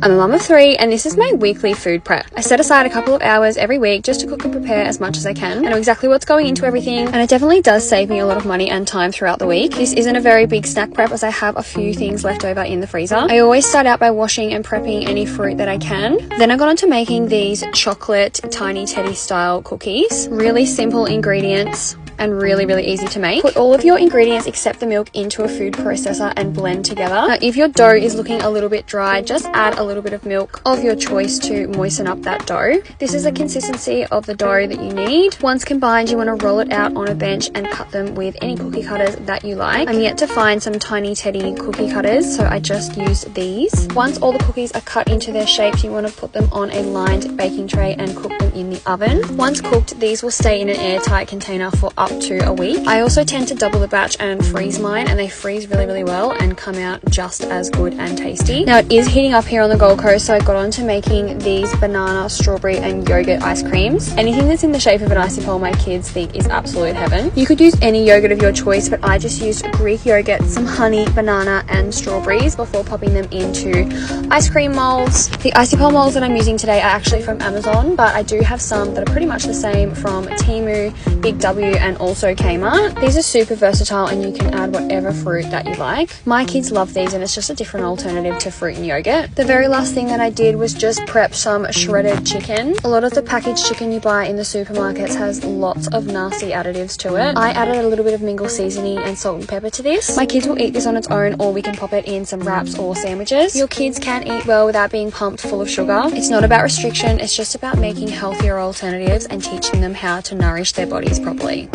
I'm a mum of 3 and this is my weekly food prep. I set aside a couple of hours every week just to cook and prepare as much as I can. I know exactly what's going into everything, and it definitely does save me a lot of money and time throughout the week. This isn't a very big snack prep as I have a few things left over in the freezer. I always start out by washing and prepping any fruit that I can. Then I got onto making these chocolate Tiny Teddy style cookies. Really simple ingredients and really easy to make. Put all of your ingredients except the milk into a food processor and blend together. Now, if your dough is looking a little bit dry, just add a little bit of milk of your choice to moisten up that dough. This is the consistency of the dough that you need. Once combined, you want to roll it out on a bench and cut them with any cookie cutters that you like. I'm yet to find some Tiny Teddy cookie cutters, so I just used these. Once all the cookies are cut into their shapes, you want to put them on a lined baking tray and cook them in the oven. Once cooked, these will stay in an airtight container for up to a week. I also tend to double the batch and freeze mine, and they freeze really well and come out just as good and tasty. Now it is heating up here on the Gold Coast, so I got on to making these banana, strawberry and yogurt ice creams. Anything that's in the shape of an icy pole my kids think is absolute heaven. You could use any yogurt of your choice, but I just used Greek yogurt, some honey, banana and strawberries before popping them into ice cream molds. The icy pole molds that I'm using today are actually from Amazon, but I do have some that are pretty much the same from Temu, Big W and also Kmart. These are super versatile and you can add whatever fruit that you like. My kids love these and it's just a different alternative to fruit and yogurt. The very last thing that I did was just prep some shredded chicken. A lot of the packaged chicken you buy in the supermarkets has lots of nasty additives to it. I added a little bit of mingle seasoning and salt and pepper to this. My kids will eat this on its own, or we can pop it in some wraps or sandwiches. Your kids can eat well without being pumped full of sugar. It's not about restriction, it's just about making healthier alternatives and teaching them how to nourish their bodies properly.